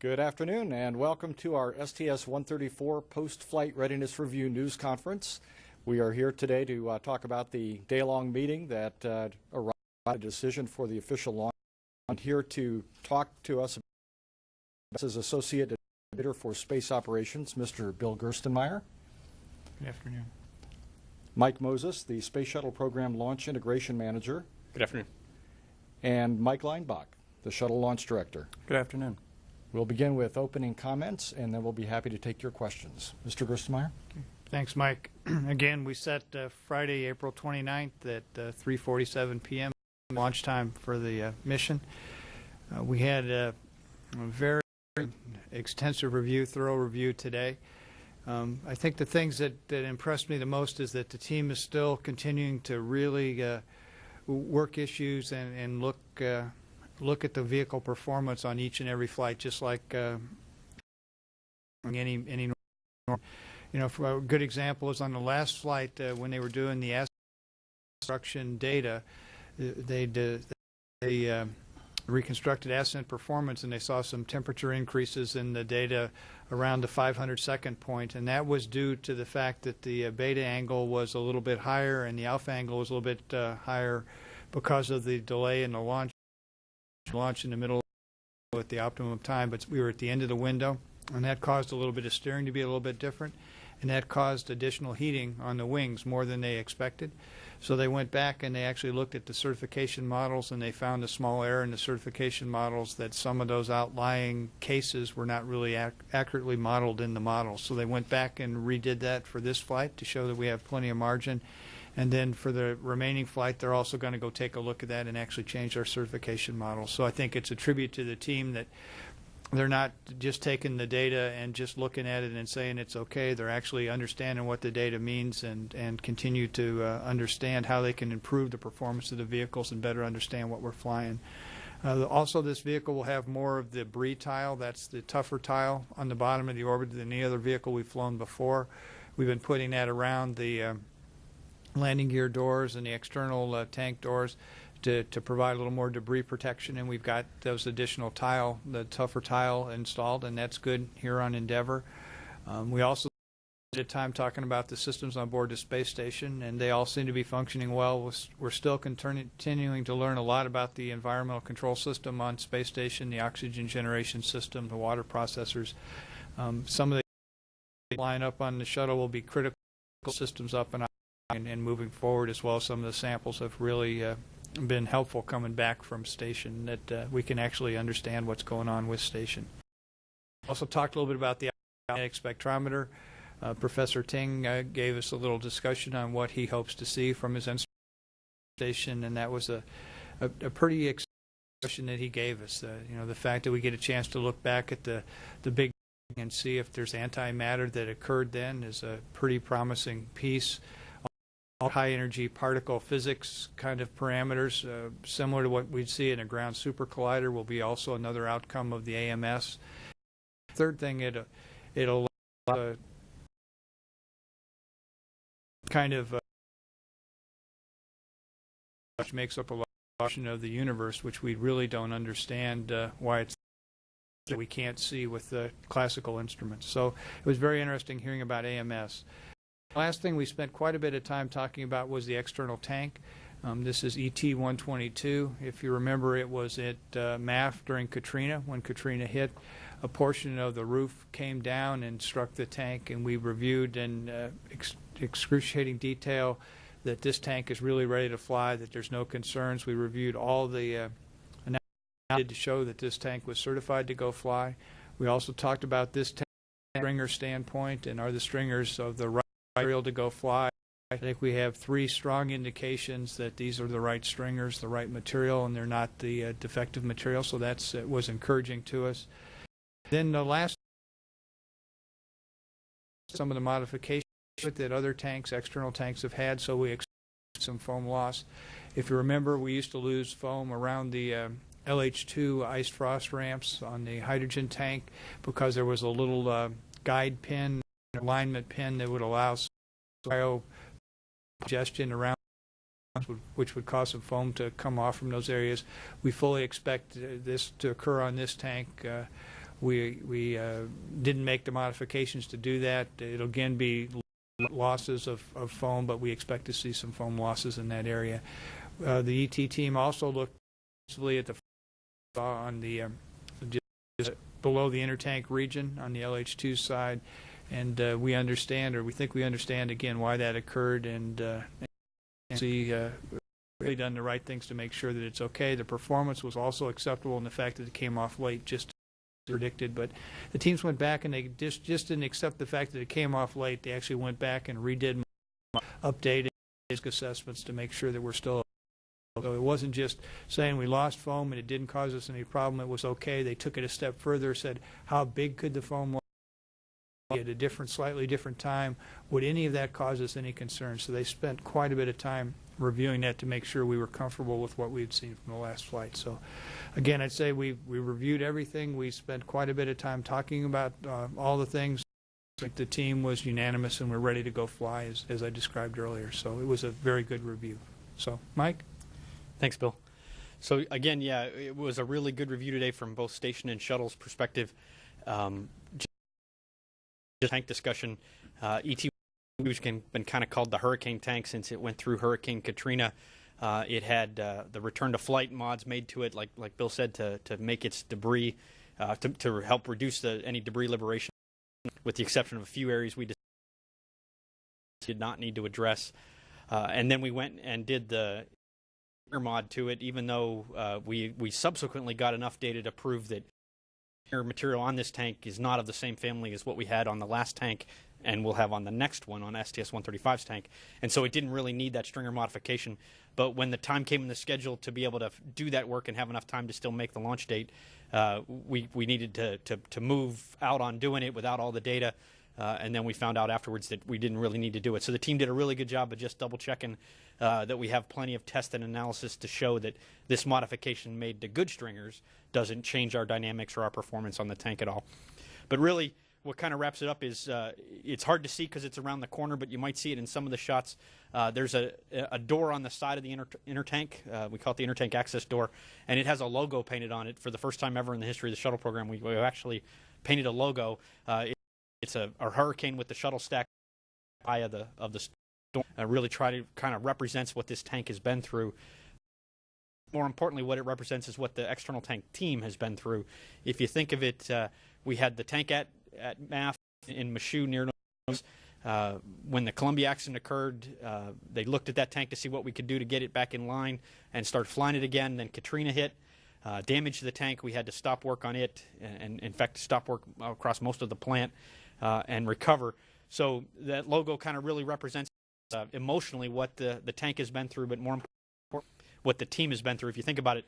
Good afternoon and welcome to our STS-134 Post-Flight Readiness Review News Conference. We are here today to talk about the day-long meeting that arrived at a decision for the official launch. I'm here to talk to us about as Associate Administrator for Space Operations, Mr. Bill Gerstenmaier. Good afternoon. Mike Moses, the Space Shuttle Program Launch Integration Manager. Good afternoon. And Mike Leinbach, the Shuttle Launch Director. Good afternoon. We'll begin with opening comments, and then we'll be happy to take your questions. Mr. Gerstenmaier? Okay. Thanks, Mike. Again, we set Friday, April 29th at 3:47 p.m. launch time for the mission. We had a very extensive review, thorough review today. I think the things that impressed me the most is that the team is still continuing to really work issues and look at the vehicle performance on each and every flight, just like any. You know, for a good example is on the last flight when they were doing the ascent instruction data, they reconstructed ascent performance, and they saw some temperature increases in the data around the 500-second point, and that was due to the fact that the beta angle was a little bit higher and the alpha angle was a little bit higher because of the delay in the launch in the middle at the optimum time, but we were at the end of the window, and that caused a little bit of steering to be a little bit different, and that caused additional heating on the wings, more than they expected. So they went back and they actually looked at the certification models, and they found a small error in the certification models, that some of those outlying cases were not really accurately modeled in the model. So they went back and redid that for this flight to show that we have plenty of margin. And then for the remaining flight, they're also going to go take a look at that and actually change our certification model. So I think it's a tribute to the team that they're not just taking the data and just looking at it and saying it's okay. They're actually understanding what the data means and continue to understand how they can improve the performance of the vehicles and better understand what we're flying. Also, this vehicle will have more of the brie tile. That's the tougher tile on the bottom of the orbit than any other vehicle we've flown before. We've been putting that around the landing gear doors and the external tank doors to provide a little more debris protection, and we've got those additional tile, the tougher tile installed, and that's good here on Endeavour. We also spent time talking about the systems on board the space station, and they all seem to be functioning well. We're still continuing to learn a lot about the environmental control system on space station, the oxygen generation system, the water processors. Some of the line up on the shuttle will be critical systems up and moving forward, as well as some of the samples have really been helpful coming back from station, that we can actually understand what's going on with station. Also talked a little bit about the Alpha Magnetic Spectrometer. Professor Ting gave us a little discussion on what he hopes to see from his instrument station, and that was a pretty exciting discussion that he gave us. You know, the fact that we get a chance to look back at the big and see if there's antimatter that occurred then is a pretty promising piece. High-energy particle physics kind of parameters, similar to what we'd see in a ground super collider, will be also another outcome of the AMS. Third thing, it'll kind of which makes up a large portion of the universe, which we really don't understand why it's that we can't see with the classical instruments. So it was very interesting hearing about AMS. Last thing we spent quite a bit of time talking about was the external tank. This is ET-122. If you remember, it was at MAF during Katrina. When Katrina hit, a portion of the roof came down and struck the tank, and we reviewed in excruciating detail that this tank is really ready to fly, that there's no concerns. We reviewed all the analysis to show that this tank was certified to go fly. We also talked about this tank stringer standpoint, and are the stringers of the right material to go fly. I think we have three strong indications that these are the right stringers, the right material, and they're not the defective material, so that was encouraging to us. Then the last, some of the modifications that other tanks, external tanks, have had, so we expect some foam loss. If you remember, we used to lose foam around the LH2 iced frost ramps on the hydrogen tank because there was a little guide pin, alignment pin that would allow cryo congestion around, which would cause some foam to come off from those areas. We fully expect this to occur on this tank. We didn't make the modifications to do that. It'll again be losses of foam, but we expect to see some foam losses in that area. The ET team also looked at the on the just below the intertank region on the LH2 side, and we understand, or we think we understand again why that occurred, and see really done the right things to make sure that it's okay. The performance was also acceptable in the fact that it came off late, just as predicted. But the teams went back and they just didn't accept the fact that it came off late. They actually went back and redid updated risk assessments to make sure that we're still. So it wasn't just saying we lost foam and it didn't cause us any problem. It was okay. They took it a step further, said how big could the foam at a slightly different time? Would any of that cause us any concern? So they spent quite a bit of time reviewing that to make sure we were comfortable with what we'd seen from the last flight. So again, I'd say we reviewed everything. We spent quite a bit of time talking about all the things. The team was unanimous and we're ready to go fly as I described earlier. So it was a very good review. So Mike? Thanks, Bill. So again, yeah, it was a really good review today from both station and shuttles perspective. Just tank discussion. ET, which has been kind of called the hurricane tank since it went through Hurricane Katrina. It had the return to flight mods made to it, like Bill said, to make its debris, to help reduce any debris liberation, with the exception of a few areas we did not need to address. And then we went and did the mod to it, even though we subsequently got enough data to prove that material on this tank is not of the same family as what we had on the last tank and we'll have on the next one on STS-135's tank. And so it didn't really need that stringer modification. But when the time came in the schedule to be able to do that work and have enough time to still make the launch date, we needed to move out on doing it without all the data. And then we found out afterwards that we didn't really need to do it. So the team did a really good job of just double-checking that we have plenty of test and analysis to show that this modification made to good stringers doesn't change our dynamics or our performance on the tank at all. But really, what kind of wraps it up is it's hard to see because it's around the corner, but you might see it in some of the shots. There's a door on the side of the inner tank. We call it the inner tank access door, and it has a logo painted on it. For the first time ever in the history of the shuttle program, we actually painted a logo. It's a hurricane with the shuttle stack eye of the storm. Really try to kind of represents what this tank has been through. More importantly, what it represents is what the external tank team has been through. If you think of it, we had the tank at MAF in Michoud near Nose. When the Columbia accident occurred, they looked at that tank to see what we could do to get it back in line and start flying it again. Then Katrina hit, damaged the tank. We had to stop work on it, and in fact, stop work across most of the plant and recover. So that logo kind of really represents emotionally what the tank has been through, but more importantly, what the team has been through. If you think about it,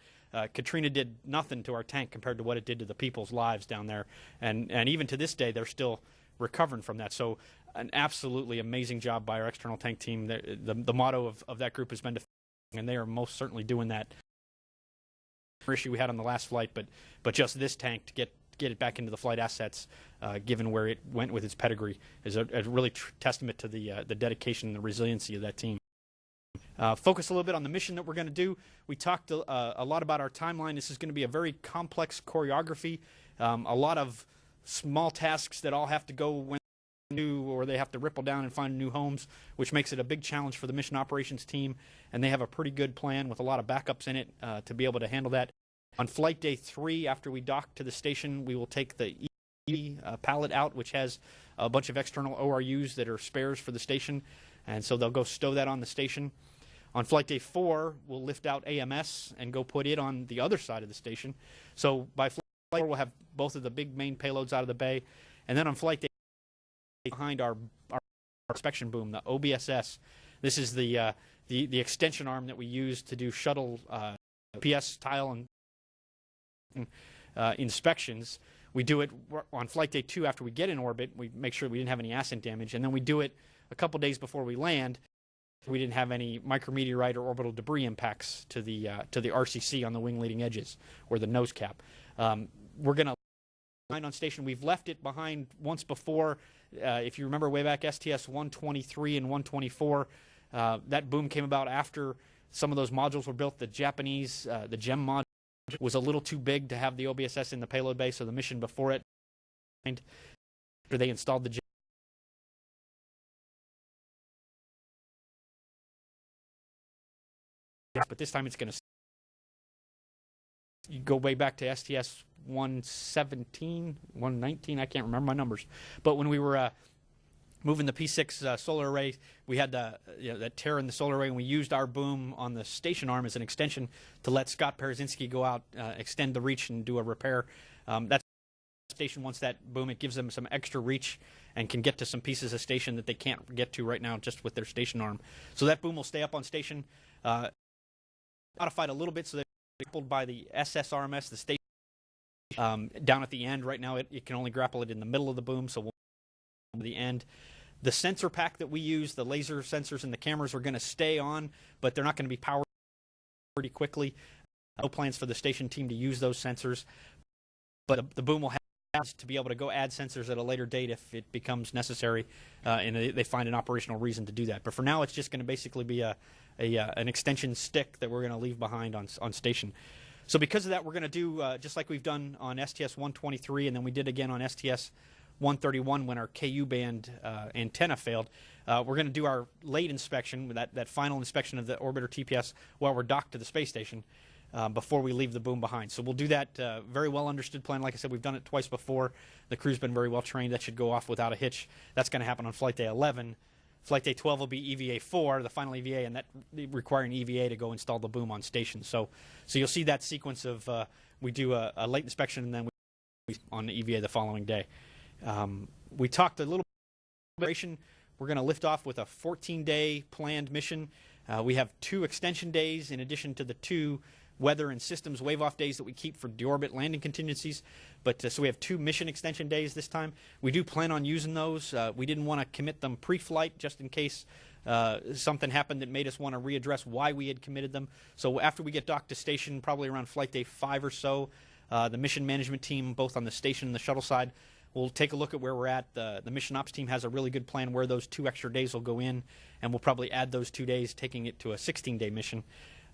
Katrina did nothing to our tank compared to what it did to the people's lives down there. And even to this day, they're still recovering from that. So an absolutely amazing job by our external tank team. The motto of that group has been to, and they are most certainly doing that. Issue we had on the last flight, but just this tank to get it back into the flight assets, given where it went with its pedigree, is a really testament to the dedication and the resiliency of that team. Focus a little bit on the mission that we're going to do. We talked a lot about our timeline. This is going to be a very complex choreography, a lot of small tasks that all have to go when new, or they have to ripple down and find new homes, which makes it a big challenge for the mission operations team. And they have a pretty good plan with a lot of backups in it to be able to handle that. On flight day 3, after we dock to the station, we will take the pallet out, which has a bunch of external ORUs that are spares for the station. And so they'll go stow that on the station. On flight day 4, we'll lift out AMS and go put it on the other side of the station. So by flight 4, we'll have both of the big main payloads out of the bay. And then on flight day, behind our inspection boom, the OBSS, this is the extension arm that we use to do shuttle PS tile and inspections. We do it on flight day 2 after we get in orbit. We make sure we didn't have any ascent damage, and then we do it a couple days before we land. We didn't have any micrometeorite or orbital debris impacts to the RCC on the wing leading edges or the nose cap. We're going to land on station. We've left it behind once before. If you remember way back, STS-123 and 124, that boom came about after some of those modules were built. The Japanese, the GEM module was a little too big to have the OBSS in the payload bay, so the mission before it after they installed the but this time it's going to you go way back to STS-117, 119, I can't remember my numbers. But when we were moving the P6 solar array, we had that tear in the solar array, and we used our boom on the station arm as an extension to let Scott Parazynski go out, extend the reach, and do a repair. That's station wants that boom. It gives them some extra reach and can get to some pieces of station that they can't get to right now just with their station arm. So that boom will stay up on station, modified a little bit so that it's coupled by the SSRMS, the station down at the end. Right now it can only grapple it in the middle of the boom, so we'll to the end. The sensor pack that we use, the laser sensors and the cameras, are going to stay on, but they're not going to be powered pretty quickly. No plans for the station team to use those sensors, but the boom will have to be able to go add sensors at a later date if it becomes necessary, and they find an operational reason to do that. But for now, it's just going to basically be an extension stick that we're going to leave behind on station. So because of that, we're going to do just like we've done on STS-123, and then we did again on STS-131 when our KU band antenna failed. We're going to do our late inspection, that final inspection of the orbiter TPS while we're docked to the space station before we leave the boom behind. So we'll do that very well understood plan. Like I said, we've done it twice before. The crew's been very well trained. That should go off without a hitch. That's going to happen on Flight Day 11. Flight Day 12 will be EVA 4, the final EVA, and that requiring EVA to go install the boom on station. So you'll see that sequence of we do a late inspection and then we on the EVA the following day. We talked a little bit. We're going to lift off with a 14-day planned mission. We have 2 extension days in addition to the 2 weather and systems wave-off days that we keep for deorbit landing contingencies. But so we have 2 mission extension days this time. We do plan on using those. We didn't want to commit them pre-flight just in case something happened that made us want to readdress why we had committed them. So after we get docked to station, probably around Flight Day 5 or so, the mission management team, both on the station and the shuttle side, we'll take a look at where we're at. The mission ops team has a really good plan where those 2 extra days will go in, and we'll probably add those 2 days, taking it to a 16-day mission.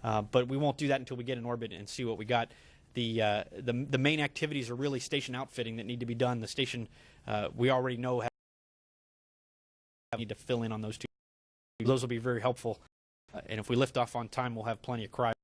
But we won't do that until we get in orbit and see what we got. The main activities are really station outfitting that need to be done. The station we already know need to fill in on those 2. Those will be very helpful. And if we lift off on time, we'll have plenty of cryo